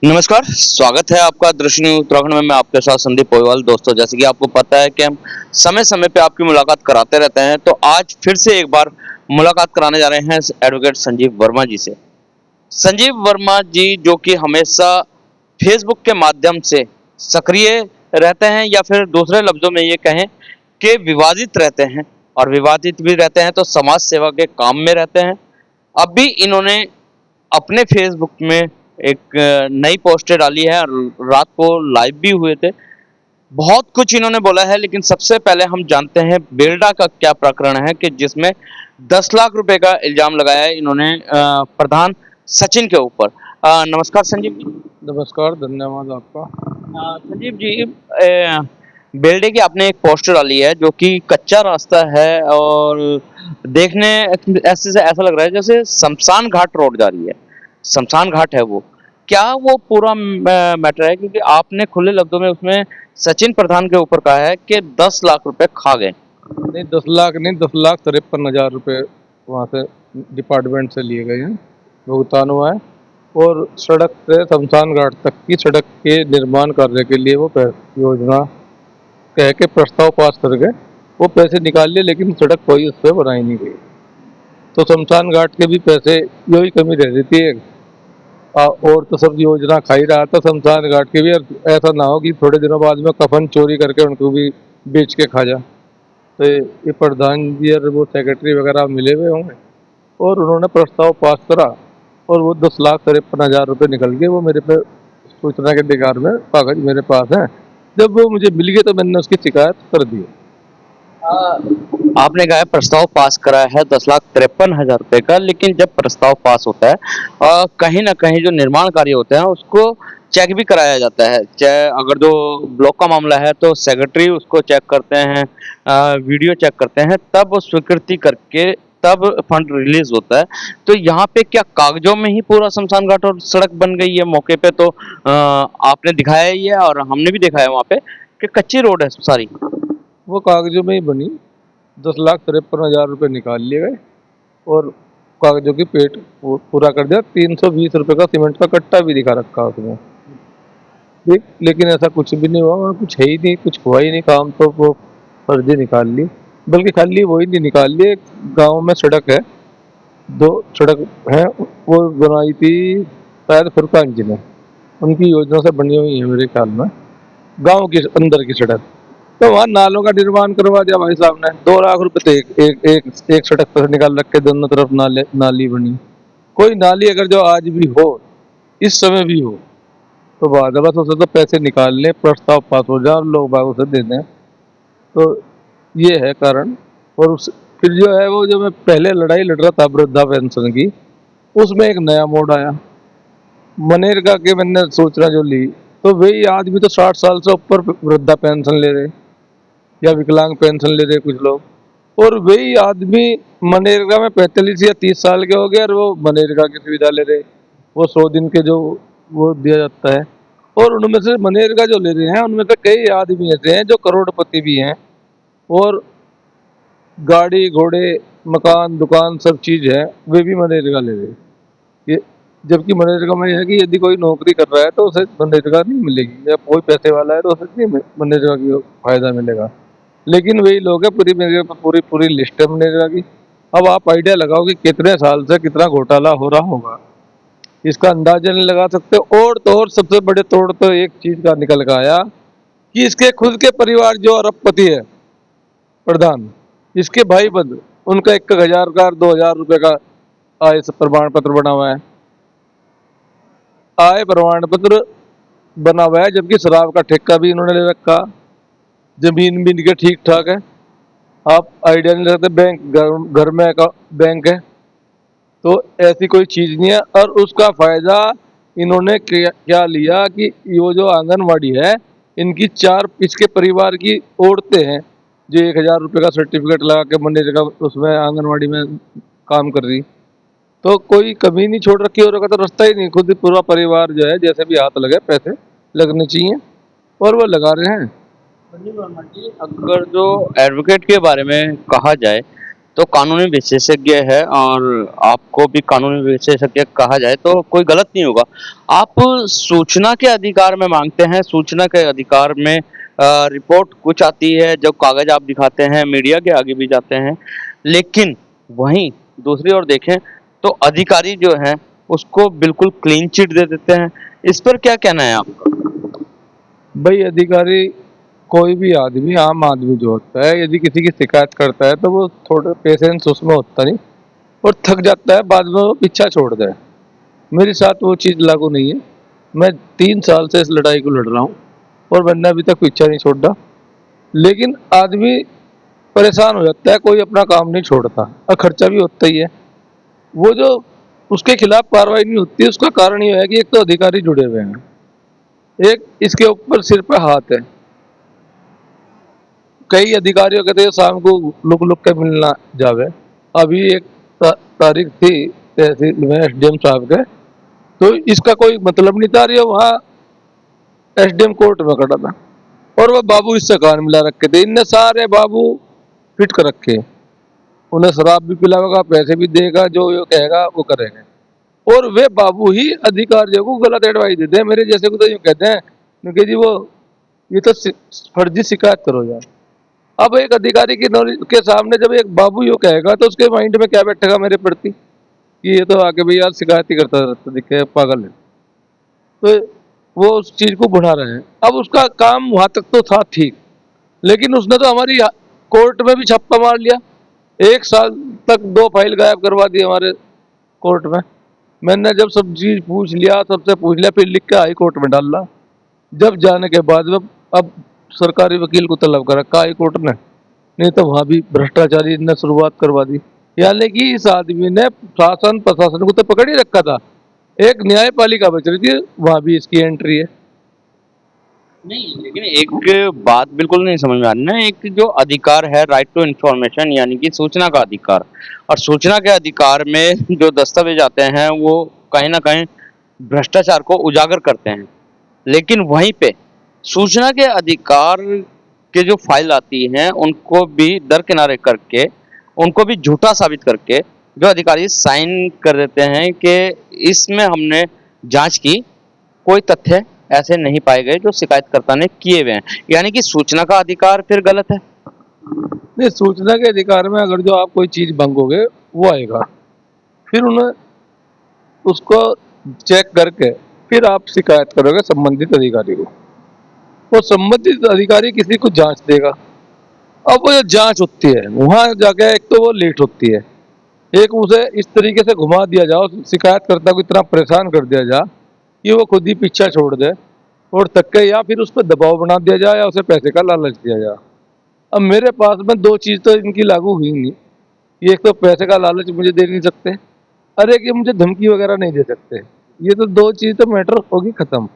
नमस्कार, स्वागत है आपका दृश्य न्यूज़ उत्तराखंड में। मैं आपके साथ संदीप पोईवाल। दोस्तों, जैसे कि आपको पता है कि हम समय-समय पे आपकी मुलाकात कराते रहते हैं, तो आज फिर से एक बार मुलाकात कराने जा रहे हैं एडवोकेट संजीव वर्मा जी से। संजीव वर्मा जी जो कि हमेशा फेसबुक के माध्यम से सक्रिय रहते हैं, या फिर दूसरे लफ्ज़ों में ये कहें कि विवादित रहते हैं, और विवादित भी रहते हैं तो समाज सेवा के काम में रहते हैं। अब भी इन्होंने अपने फेसबुक में एक नई पोस्टें डाली है और रात को लाइव भी हुए थे। बहुत कुछ इन्होंने बोला है, लेकिन सबसे पहले हम जानते हैं बेल्डा का क्या प्रकरण है कि जिसमें 10 लाख रुपए का इल्जाम लगाया है इन्होंने प्रधान सचिन के ऊपर। नमस्कार संजीव जी। नमस्कार, धन्यवाद आपका। संजीव जी, बेल्डे की आपने एक पोस्टर डाली है जो कि कच्चा रास्ता है, और देखने ऐसे से ऐसा लग रहा है जैसे शमशान घाट रोड जा रही है। शमशान घाट है वो। क्या वो पूरा मैटर है? क्योंकि आपने खुले लफ्ज़ों में उसमें सचिन प्रधान के ऊपर कहा है कि 10 लाख रुपए खा गए। नहीं, 10 लाख नहीं, 10,53,000 रुपये वहाँ से डिपार्टमेंट से लिए गए हैं, भुगतान हुआ है। और सड़क से शमशान घाट तक की सड़क के निर्माण कार्य के लिए वो योजना कह के प्रस्ताव पास कर गए। वो पैसे निकाल लिए, लेकिन सड़क कोई उस पर बनाई नहीं गई। तो शमशान घाट के भी पैसे यही कमी रह रही थी और तो सब योजना खा ही रहा था शमशान घाट के भी। और ऐसा ना हो कि थोड़े दिनों बाद में कफन चोरी करके उनको भी बेच के खा जा। तो ये प्रधान जी और वो सेक्रेटरी वगैरह मिले हुए होंगे और उन्होंने प्रस्ताव पास करा, और वो 10,53,000 रुपये निकल गए। वो मेरे पे सूचना के अधिकार में कागज मेरे पास है। जब वो मुझे मिल गए तो मैंने उसकी शिकायत कर दी। आपने कहा है प्रस्ताव पास करा है 10,53,000 रुपए का, लेकिन जब प्रस्ताव पास होता है कहीं ना कहीं जो निर्माण कार्य होते हैं उसको चेक भी कराया जाता है। चाहे अगर जो ब्लॉक का मामला है तो सेक्रेटरी उसको चेक करते हैं, वीडियो चेक करते हैं, तब वो स्वीकृति करके तब फंड रिलीज होता है। तो यहाँ पे क्या कागजों में ही पूरा शमशान घाट और सड़क बन गई है? मौके पे तो आपने दिखाया ही है और हमने भी देखा है वहाँ पे कि कच्ची रोड है सारी। वो कागजों में ही बनी। 10,53,000 रुपये निकाल लिए गए और कागजों की पेट पूरा कर दिया। 320 रुपये का सीमेंट का कट्टा भी दिखा रखा उसमें। देख, लेकिन ऐसा कुछ भी नहीं हुआ, वहाँ कुछ है ही नहीं, कुछ हुआ ही नहीं काम। तो वो फर्जी निकाल ली, बल्कि खाली वही नहीं निकाल ली। एक गाँव में सड़क है, 2 सड़क है, वो बनाई थी शायद फुरकान जी ने, उनकी योजना से बनी हुई है मेरे ख्याल में, गाँव के अंदर की सड़क। तो वहाँ नालों का निर्माण करवा दिया भाई साहब ने। 2 लाख रुपए तो एक सड़क पर निकाल रख के दोनों तरफ नाली बनी। कोई नाली अगर जो आज भी हो, इस समय भी हो, तो बात है बस उसे तो पैसे निकाल लें, प्रस्ताव पास हो जाए और लोग बाग उसे दे दें। तो ये है कारण। और फिर जो है वो, जो मैं पहले लड़ाई लड़ रहा था वृद्धा पेंशन की, उसमें एक नया मोड़ आया। मनरेगा के मैंने सूचना जो ली, तो वही आदमी तो 60 साल से ऊपर वृद्धा पेंशन ले रहे या विकलांग पेंशन ले रहे कुछ लोग, और वही आदमी मनरेगा में 45 या 30 साल के हो गए और वो मनरेगा की सुविधा ले रहे। वो 100 दिन के जो वो दिया जाता है, और उनमें से मनरेगा जो ले रहे हैं उनमें से कई आदमी ऐसे हैं जो करोड़पति भी हैं, और गाड़ी घोड़े मकान दुकान सब चीज़ है, वे भी मनरेगा ले रहे हैं। ये जबकि मनरेगा में यह है कि यदि कोई नौकरी कर रहा है तो उसे मनरेगा नहीं मिलेगी, या कोई पैसे वाला है तो उसे नहीं मनरेगा की फायदा मिलेगा। लेकिन वही लोग हैं, पूरी मेरे पास पूरी पूरी लिस्ट है मनरेगा की। अब आप आइडिया लगाओ कि कितने साल से कितना घोटाला हो रहा होगा, इसका अंदाजा नहीं लगा सकते। और तो और सबसे बड़े तोड़ तो एक चीज का निकल के आया कि इसके खुद के परिवार जो अरबपति है प्रधान, इसके भाई बंद, उनका 1,000 का 2,000 रुपये का आय प्रमाण पत्र बना हुआ है। आय प्रमाण पत्र बना हुआ है, जबकि शराब का ठेका भी इन्होंने ले रखा। जमीन भी इनके ठीक ठाक है। आप आइडिया नहीं लगता, बैंक घर में बैंक है, तो ऐसी कोई चीज नहीं है। और उसका फायदा इन्होंने क्या लिया कि ये जो आंगनवाड़ी है, इनकी 4 इसके परिवार की औरतें हैं जो 1,000 रुपये का सर्टिफिकेट लगा के मनरेगा उसमें आंगनवाड़ी में काम कर रही। तो कोई कमी नहीं छोड़ रखी, और का तो रास्ता ही नहीं। खुद ही पूरा परिवार जो है, जैसे भी हाथ लगे पैसे लगने चाहिए, और वो लगा रहे हैं। संजीव वर्मा जी, अगर जो एडवोकेट के बारे में कहा जाए तो कानूनी विशेषज्ञ है और आपको भी कानूनी विशेषज्ञ कहा जाए तो कोई गलत नहीं होगा। आप सूचना के अधिकार में मांगते हैं, सूचना के अधिकार में रिपोर्ट कुछ आती है, जो कागज़ आप दिखाते हैं, मीडिया के आगे भी जाते हैं। लेकिन वहीं दूसरी ओर देखें तो अधिकारी जो हैं, उसको बिल्कुल क्लीन चिट दे देते हैं। इस पर क्या कहना है आपका? भाई अधिकारी कोई भी आदमी, आम आदमी जो होता है, यदि किसी की शिकायत करता है तो वो थोड़ा पेशेंस उसमें होता नहीं और थक जाता है, बाद में वो पीछा छोड़ता है। मेरे साथ वो चीज़ लागू नहीं है। मैं 3 साल से इस लड़ाई को लड़ रहा हूँ और मैंने अभी तक पीछा नहीं छोड़ा। लेकिन आदमी परेशान हो जाता है, कोई अपना काम नहीं छोड़ता और खर्चा भी होता ही है। वो जो उसके खिलाफ कार्रवाई नहीं होती, उसका कारण ये है कि एक तो अधिकारी जुड़े हुए हैं, एक इसके ऊपर सिर पे हाथ है। कई अधिकारियों कहते हैं शाम को लुक लुक के मिलना जावे। अभी एक तारीख थी तहसील में एसडीएम साहब के, तो इसका कोई मतलब नहीं था। और ये वहाँ एसडीएम कोर्ट में खड़ा था और वह बाबू इससे कान मिला रखे थे। इनने सारे बाबू फिट कर रखे, उन्हें शराब भी पिलाएगा, पैसे भी देगा, जो ये कहेगा वो करेंगे। और वे बाबू ही अधिकारियों को गलत एडवाइस देते हैं। मेरे जैसे को तो यूँ कहते हैं क्योंकि जी वो ये तो फर्जी शिकायत करो यार। अब एक अधिकारी की नॉलेज के सामने जब एक बाबू यूँ कहेगा तो उसके माइंड में क्या बैठेगा मेरे प्रति कि ये तो आके भी यार शिकायत ही करता रहता, दिखे पागल है। तो वो उस चीज को बढ़ा रहे हैं। अब उसका काम वहां तक तो था ठीक, लेकिन उसने तो हमारी कोर्ट में भी छापा मार लिया। 1 साल तक 2 फाइल गायब करवा दी हमारे कोर्ट में। मैंने जब सब चीज पूछ लिया, सबसे पूछ लिया, फिर लिख के हाई कोर्ट में डाला। जब जाने के बाद में अब सरकारी वकील को तलब कर रखा हाई कोर्ट ने, नहीं तो वहां भी भ्रष्टाचारी ने शुरुआत करवा दी। यानी कि इस आदमी ने शासन प्रशासन को तो पकड़ ही रखा था, एक न्यायपालिका बच रही थी, वहां भी इसकी एंट्री है। नहीं, लेकिन एक बात बिल्कुल नहीं समझ में आ रही ना, एक जो अधिकार है राइट टू इन्फॉर्मेशन यानी कि सूचना का अधिकार, और सूचना के अधिकार में जो दस्तावेज आते हैं वो कहीं न कहीं भ्रष्टाचार को उजागर करते हैं। लेकिन वहीं पे सूचना के अधिकार के जो फाइल आती हैं उनको भी दरकिनारे करके, उनको भी झूठा साबित करके जो अधिकारी साइन कर देते हैं कि इसमें हमने जाँच की, कोई तथ्य ऐसे नहीं पाए गए जो शिकायतकर्ता ने किए हुए हैं। यानी कि सूचना का अधिकार फिर गलत है। नहीं, सूचना के अधिकार में अगर जो आप कोई चीज मांगोगे वो आएगा, फिर उन्हें उसको चेक करके फिर आप शिकायत करोगे संबंधित अधिकारी को, वो संबंधित अधिकारी किसी को जांच देगा। अब वो जो जांच होती है वहां जाके एक तो वो लेट होती है, एक उसे इस तरीके से घुमा दिया जाओ, शिकायतकर्ता को इतना परेशान कर दिया जाए कि वो खुद ही पीछा छोड़ दे और थके, या फिर उस पर दबाव बना दिया जाए या उसे पैसे का लालच दिया जाए। अब मेरे पास में दो चीज तो इनकी लागू हुई नहीं कि एक तो पैसे का लालच मुझे दे नहीं सकते, अरे कि मुझे धमकी वगैरह नहीं दे सकते। ये तो दो चीज तो मैटर होगी खत्म।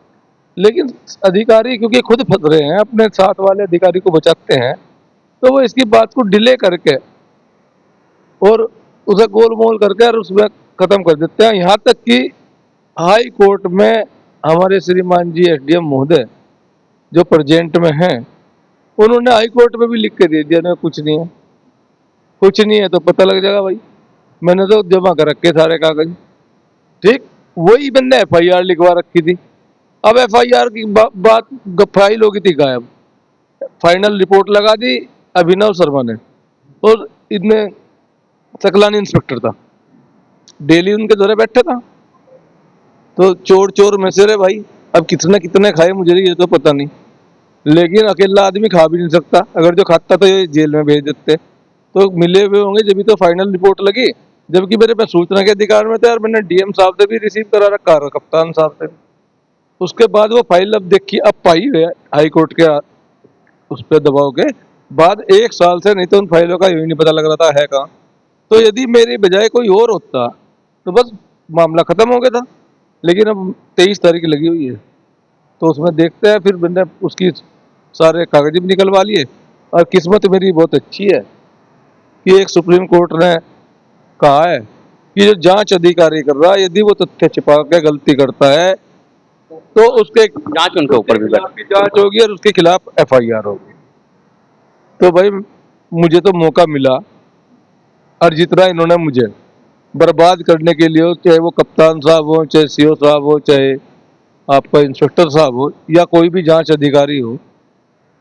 लेकिन अधिकारी क्योंकि खुद फंस रहे हैं, अपने साथ वाले अधिकारी को बचाते हैं, तो वो इसकी बात को डिले करके और उसे गोल मोल करके और उसमें खत्म कर देते हैं। यहाँ तक कि हाई कोर्ट में हमारे श्रीमान जी एसडीएम महोदय जो प्रेजेंट में हैं, उन्होंने हाई कोर्ट में भी लिख के दे दिया ना कुछ नहीं है, कुछ नहीं है तो पता लग जाएगा भाई, मैंने तो जमा कर रखे सारे कागज। ठीक, वही बंदे एफआईआर लिखवा रखी थी। अब एफआईआर की बात फाइल हो गई थी गायब, फाइनल रिपोर्ट लगा दी अभिनव शर्मा ने, और इतने सकलानी इंस्पेक्टर था, डेली उनके दौरे बैठा था। तो चोर चोर में से रे भाई, अब कितने कितने खाए मुझे ये तो पता नहीं, लेकिन अकेला आदमी खा भी नहीं सकता। अगर जो खाता तो ये जेल में भेज देते, तो मिले हुए होंगे जब भी तो फाइनल रिपोर्ट लगी। जबकि मेरे पास सूचना के अधिकार में था, और मैंने डीएम साहब से भी रिसीव करा रखा, कप्तान साहब से। उसके बाद वो फाइल अब देखी, अब पाई है हाई कोर्ट के उस पर दबाव के बाद 1 साल से, नहीं तो उन फाइलों का यूं ही नहीं पता लग रहा था है कहाँ। तो यदि मेरी बजाय कोई और होता तो बस मामला खत्म हो गया था। लेकिन अब 23 तारीख लगी हुई है, तो उसमें देखते हैं। फिर मैंने उसकी सारे कागज भी निकलवा लिए, और किस्मत मेरी बहुत अच्छी है कि एक सुप्रीम कोर्ट ने कहा है कि जो जांच अधिकारी कर रहा है, यदि वो तथ्य छिपा के गलती करता है तो उसके जाँच उनके ऊपर भी खिलाफ भी जांच होगी और उसके खिलाफ एफआईआर होगी। तो भाई मुझे तो मौका मिला और जितना इन्होंने मुझे बर्बाद करने के लिए हो, चाहे वो कप्तान साहब हो, चाहे सीओ साहब हो, चाहे आपका इंस्पेक्टर साहब हो, या कोई भी जांच अधिकारी हो,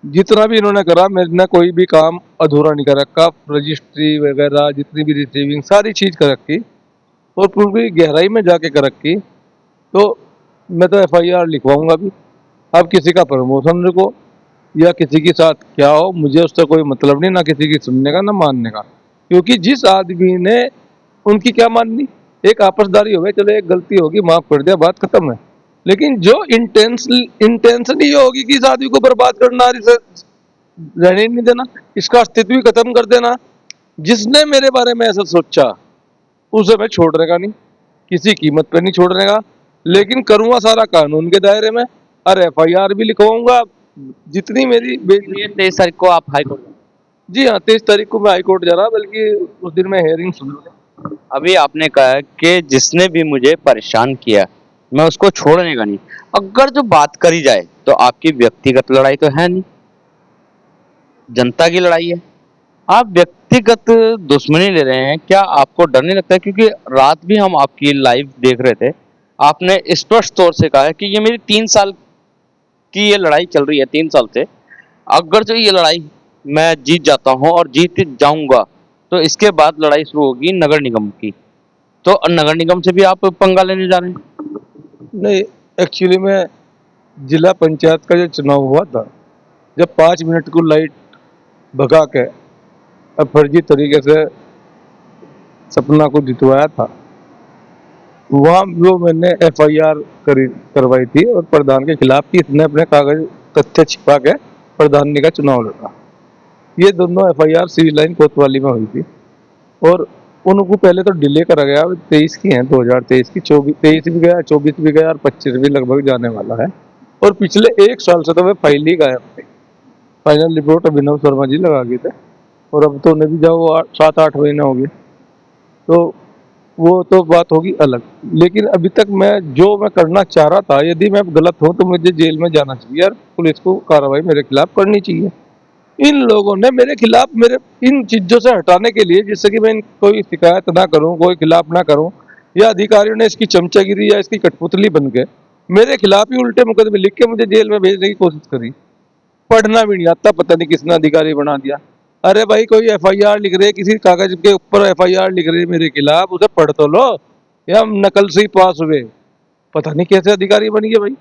जितना भी इन्होंने करा, मैंने कोई भी काम अधूरा नहीं कर रखा। रजिस्ट्री वगैरह जितनी भी रिसीविंग सारी चीज कर रखी और पूरी गहराई में जाके कर रखी। तो मैं तो एफआईआर लिखवाऊंगा भी। अब किसी का प्रमोशन रुको या किसी के साथ क्या हो, मुझे उससे कोई मतलब नहीं, ना किसी की सुनने का ना मानने का। क्योंकि जिस आदमी ने उनकी क्या माननी, एक आपसदारी हो गए, चलो एक गलती होगी माफ कर दिया, बात खत्म है। लेकिन जो इंटेंशनली होगी कि इस आदमी को बर्बाद करना, इसे रहने ही नहीं देना, इसका अस्तित्व ही खत्म कर देना, जिसने मेरे बारे में ऐसा सोचा उसे मैं छोड़ने का नहीं, किसी कीमत पे नहीं छोड़ने का। लेकिन करूंगा सारा कानून के दायरे में, और एफआईआर भी लिखवाऊंगा जितनी मेरी ये 23 तारीख को आप हाई कोर्ट। जी हाँ, 23 तारीख को मैं हाई कोर्ट जा रहा, बल्कि उस दिन मैं हेयरिंग सुन लूंगा। अभी आपने कहा कि जिसने भी मुझे परेशान किया मैं उसको छोड़ने का नहीं। अगर जो बात करी जाए तो आपकी व्यक्तिगत लड़ाई तो है नहीं, जनता की लड़ाई है। आप व्यक्तिगत दुश्मनी ले रहे हैं, क्या आपको डर नहीं लगता है? क्योंकि रात भी हम आपकी लाइव देख रहे थे, आपने स्पष्ट तौर से कहा है कि ये मेरी 3 साल की ये लड़ाई चल रही है, 3 साल से। अगर जो ये लड़ाई मैं जीत जाता हूँ और जीत जाऊंगा तो इसके बाद लड़ाई शुरू होगी नगर निगम की। तो नगर निगम से भी आप पंगा लेने जा रहे हैं? नहीं, एक्चुअली में जिला पंचायत का जो चुनाव हुआ था, जब 5 मिनट को लाइट भगा के अब फर्जी तरीके से सपना को जितवाया था, वहाँ जो मैंने एफआईआर करवाई थी और प्रधान के खिलाफ की, इसने अपने कागज तथ्य छिपा के प्रधान का चुनाव लड़ा। ये दोनों एफआईआर सिविल लाइन कोतवाली में हुई थी और उनको पहले तो डिले करा गया। 23 की है, 2023 की, 23 भी गया, 24 भी गया और 25 भी लगभग जाने वाला है। और पिछले 1 साल से तो वे फाइल ही गायब थे। फाइनल रिपोर्ट अभिनव शर्मा जी लगा गए थे और अब तो उन्हें भी जाओ 7-8 महीने हो गए। तो वो तो बात होगी अलग। लेकिन अभी तक मैं जो मैं करना चाह रहा था, यदि मैं गलत हूँ तो मुझे जेल में जाना चाहिए और पुलिस को कार्रवाई मेरे खिलाफ करनी चाहिए। इन लोगों ने मेरे खिलाफ, मेरे इन चीजों से हटाने के लिए, जिससे कि मैं कोई शिकायत ना करूं, कोई खिलाफ ना करूं, या अधिकारियों ने इसकी चमचागिरी या इसकी कठपुतली बन के मेरे खिलाफ ही उल्टे मुकदमे लिख के मुझे जेल में भेजने की कोशिश करी। पढ़ना भी नहीं आता, पता नहीं किसने अधिकारी बना दिया। अरे भाई, कोई एफआईआर लिख रहे, किसी कागज के ऊपर एफआईआर लिख रहे मेरे खिलाफ, उसे पढ़ तो लो। या हम नकल से ही पास हुए, पता नहीं कैसे अधिकारी बन गए भाई।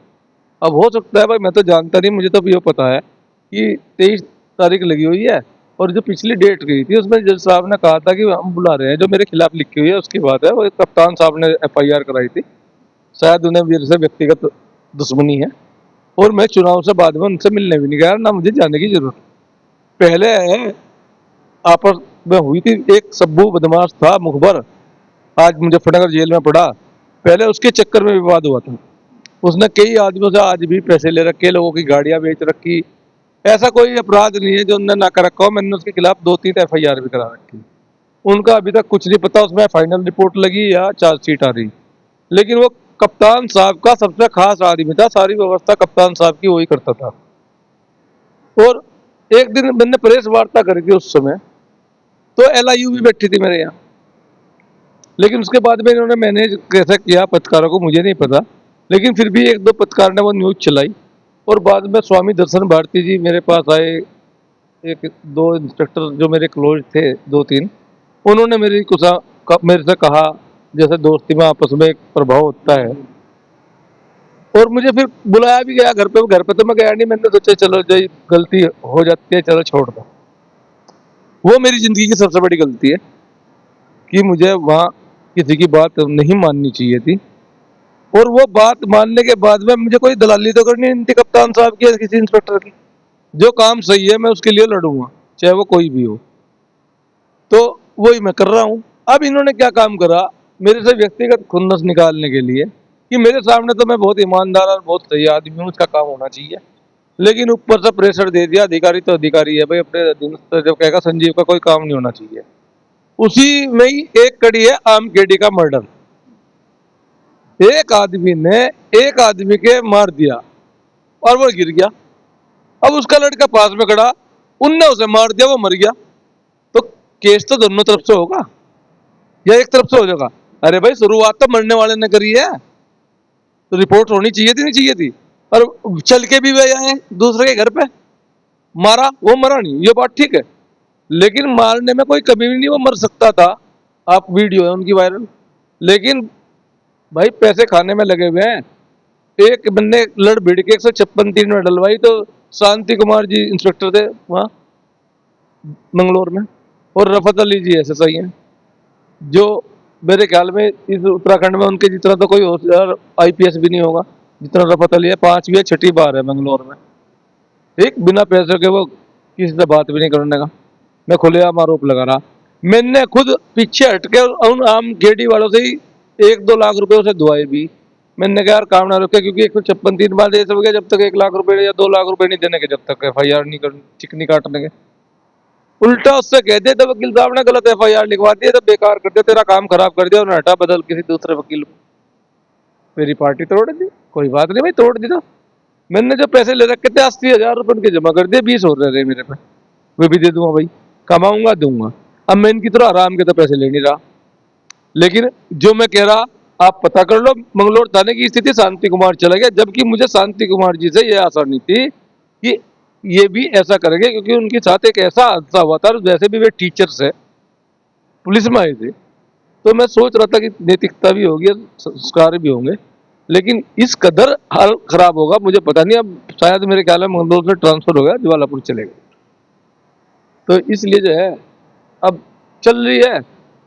अब हो सकता है भाई, मैं तो जानता नहीं, मुझे तो ये पता है कि 23 तारीख लगी हुई है और जो पिछली डेट गई थी उसमें जज साहब ने कहा था कि हम बुला रहे हैं, जो मेरे खिलाफ लिखी हुई है उसकी बात है। वो कप्तान साहब ने एफआईआर कराई थी, शायद उन्हें मेरे से व्यक्तिगत दुश्मनी है और मैं चुनाव से बाद में उनसे मिलने भी नहीं गया, ना मुझे जाने की जरूरत। पहले आपस में हुई थी, एक सब्बू बदमाश था मुखबर, आज मुजफ्फरनगर जेल में पड़ा, पहले उसके चक्कर में विवाद हुआ था। उसने कई आदमियों से आज भी पैसे ले रखे, लोगों की गाड़ियां बेच रखी। ऐसा कोई अपराध नहीं है जो उन्होंने ना कर रखा हो। मैंने उसके खिलाफ 2-3 एफआईआर भी करा रखी। उनका अभी तक कुछ नहीं पता उसमें फाइनल रिपोर्ट लगी या चार्जशीट आ रही। लेकिन वो कप्तान साहब का सबसे खास आदमी था, सारी व्यवस्था कप्तान साहब की वही करता था। और एक दिन मैंने प्रेस वार्ता करी थी उस समय, तो एलआईयू भी बैठी थी मेरे यहाँ। लेकिन उसके बाद में इन्होंने मैनेज कैसे किया पत्रकारों को मुझे नहीं पता, लेकिन फिर भी 1-2 पत्रकार ने वो न्यूज चलाई। और बाद में स्वामी दर्शन भारती जी मेरे पास आए, एक 2 इंस्पेक्टर जो मेरे क्लोज थे, 2-3, उन्होंने मेरे से कहा, जैसे दोस्ती में आपस में एक प्रभाव होता है, और मुझे फिर बुलाया भी गया घर पे। घर पे तो मैं गया नहीं, मैंने सोचा चलो जो गलती हो जाती है चलो छोड़ दो। वो मेरी जिंदगी की सबसे बड़ी गलती है कि मुझे वहाँ किसी की बात नहीं माननी चाहिए थी। और वो बात मानने के बाद में मुझे कोई दलाली तो करनी नहीं थी कप्तान साहब की या किसी इंस्पेक्टर की। जो काम सही है मैं उसके लिए लड़ूंगा, चाहे वो कोई भी हो। तो वही मैं कर रहा हूँ। अब इन्होंने क्या काम करा मेरे से व्यक्तिगत खुन्नस निकालने के लिए, कि मेरे सामने तो मैं बहुत ईमानदार और बहुत सही आदमी हूँ, उसका काम होना चाहिए, लेकिन ऊपर से प्रेशर दे दिया। अधिकारी तो अधिकारी है भाई, अपने अधीनस्थ जब कहेगा संजीव का कोई काम नहीं होना चाहिए। उसी में ही एक कड़ी है आम केडी का मर्डर। एक आदमी ने एक आदमी के मार दिया और वो गिर गया। अब उसका लड़का पास में खड़ा, उनने उसे मार दिया, वो मर गया। तो केस तो दोनों तरफ से होगा। या एक तरफ से हो जाएगा? अरे भाई शुरुआत तो मरने वाले ने करी है, तो रिपोर्ट होनी चाहिए थी, नहीं चाहिए थी? और चल के भी वे आए दूसरे के घर पे, मारा, वो मरा नहीं, ये बात ठीक है, लेकिन मारने में कोई कमी भी नहीं, वो मर सकता था। आप वीडियो है उनकी वायरल, लेकिन भाई पैसे खाने में लगे हुए हैं। एक बंदे लड़ भिड़ के 156 3 में डलवाई, तो शांति कुमार जी इंस्पेक्टर थे वहाँ मंगलोर में, और रफत अली जी SSI हैं, जो मेरे ख्याल में इस उत्तराखंड में उनके जितना तो कोई होशियार IPS भी नहीं होगा जितना रफत अली है। 5वीं या 6ठी बार है मंगलोर में, एक बिना पैसे के वो किसी से बात भी नहीं करने का। मैं खुलेआम आरोप लगा रहा, मैंने खुद पीछे हटके उन आम गेडी वालों से ही 1-2 लाख रुपए उसे दुआए भी। मैंने कहा यार काम ना रोके, क्योंकि 156 3 बार ऐसे हो गया, जब तक 1 लाख रुपए या 2 लाख रुपए नहीं देने के, जब तक FIR नहीं कर, चिकनी काटने के। उल्टा उससे कह दे तो वकील साहब ने गलत FIR लिखवा दिया, तो बेकार कर दिया, तेरा काम खराब कर दिया, उन्हें हटा बदल किसी दूसरे वकील को। मेरी पार्टी तोड़ दी, कोई बात नहीं भाई, तोड़ दी तो मैंने जो पैसे ले रखे थे 80,000 रुपए उनके जमा कर दिए, 20 हो रहे मेरे पे, वो भी दे दूंगा भाई, कमाऊंगा दूंगा। अब मैं इनकी तरह आराम के तो पैसे ले नहीं रहा, लेकिन जो मैं कह रहा, आप पता कर लो, मंगलोर थाने की स्थिति शांति कुमार चला गया, जबकि मुझे शांति कुमार जी से यह आशा नहीं थी कि ये भी ऐसा करेंगे, क्योंकि उनके साथ एक ऐसा हादसा हुआ था, वैसे भी वे टीचर्स है, पुलिस में आए थे, तो मैं सोच रहा था कि नैतिकता भी होगी, संस्कार भी होंगे, लेकिन इस कदर हाल खराब होगा मुझे पता नहीं। अब शायद मेरे ख्याल में मंगलोर से ट्रांसफर हो गया, ज्वालापुर चले गए, तो इसलिए जो है अब चल रही है।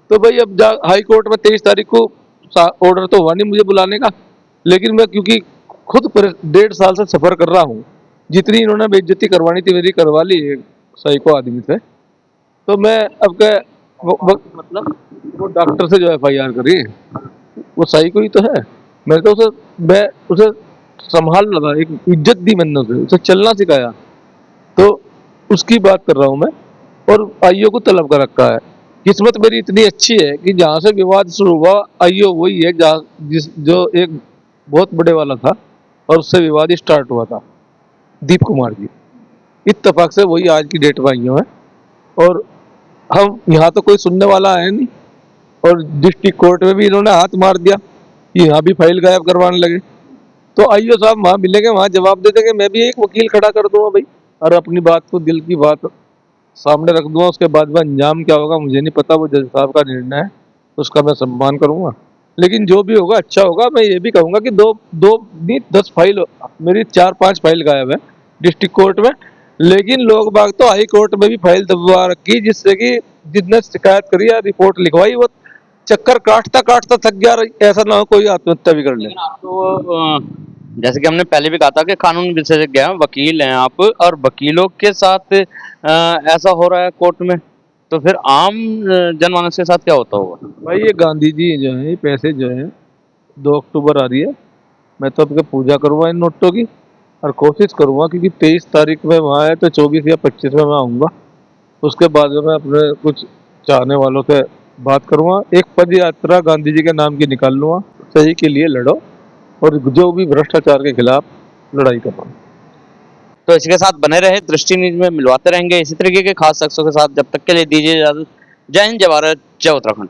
तो भाई अब हाई कोर्ट में 23 तारीख को ऑर्डर तो हुआ नहीं मुझे बुलाने का, लेकिन मैं क्योंकि खुद 1.5 साल से सफर कर रहा हूँ, जितनी इन्होंने बेइज्जती करवानी थी मेरी करवा ली है साइको आदमी से, तो मैं अब मतलब वो डॉक्टर से जो FIR करी, वो साइको ही तो है। मैं उसे संभाल लगा, एक इज्जत दी मैंने उसे चलना सिखाया, तो उसकी बात कर रहा हूँ मैं, और आईओ को तलब कर रखा है। किस्मत मेरी इतनी अच्छी है कि जहाँ से विवाद शुरू हुआ, आईओ वही है जो एक बहुत बड़े वाला था, और उससे विवाद स्टार्ट हुआ था, दीप कुमार जी। इत्तेफाक से वही आज की डेट में आईओ है, और हम यहाँ तो कोई सुनने वाला है नहीं, और डिस्ट्रिक्ट कोर्ट में भी इन्होंने हाथ मार दिया कि यहाँ भी फाइल गायब करवाने लगे। तो आईओ साहब वहाँ मिलेंगे, वहाँ जवाब दे देंगे, मैं भी एक वकील खड़ा कर दूंगा भाई, और अपनी बात को, दिल की बात सामने रख दूंगा। उसके बाद में अंजाम क्या होगा मुझे नहीं पता, वो जज साहब का निर्णय है, उसका मैं सम्मान करूंगा, लेकिन जो भी होगा अच्छा होगा। मैं ये भी कहूंगा कि दो दो नहीं 10 फाइल, मेरी 4-5 फाइल गायब है डिस्ट्रिक्ट कोर्ट में, लेकिन लोग बाग तो हाई कोर्ट में भी फाइल दबवा रखी, जिससे कि जिसने शिकायत करी या रिपोर्ट लिखवाई, वो चक्कर काटता काटता थक गया, ऐसा ना हो कोई आत्महत्या भी कर ले। तो जैसे कि हमने पहले भी कहा था कि कानून विशेषज्ञ हैं, वकील हैं आप, और वकीलों के साथ ऐसा हो रहा है कोर्ट में, तो फिर आम जनमानस के साथ क्या होता होगा? भाई ये गांधी जी जो है, ये पैसे जो है 2 अक्टूबर आ रही है, मैं तो आपके पूजा करूँगा इन नोटों की, और कोशिश करूँगा, क्योंकि 23 तारीख में वहाँ है, तो 24 या 25 में मैं आऊँगा। उसके बाद में मैं अपने कुछ चाहने वालों से बात करूँगा, एक पद यात्रा गांधी जी के नाम की निकाल लूँगा, सही के लिए लड़ो, और जो भी भ्रष्टाचार के खिलाफ लड़ाई करो। तो इसके साथ बने रहे, दृष्टि न्यूज में मिलवाते रहेंगे इसी तरीके के खास शख्सों के साथ। जब तक के लिए दीजिए इजाजत। जय हिंद, जय भारत, जय उत्तराखंड।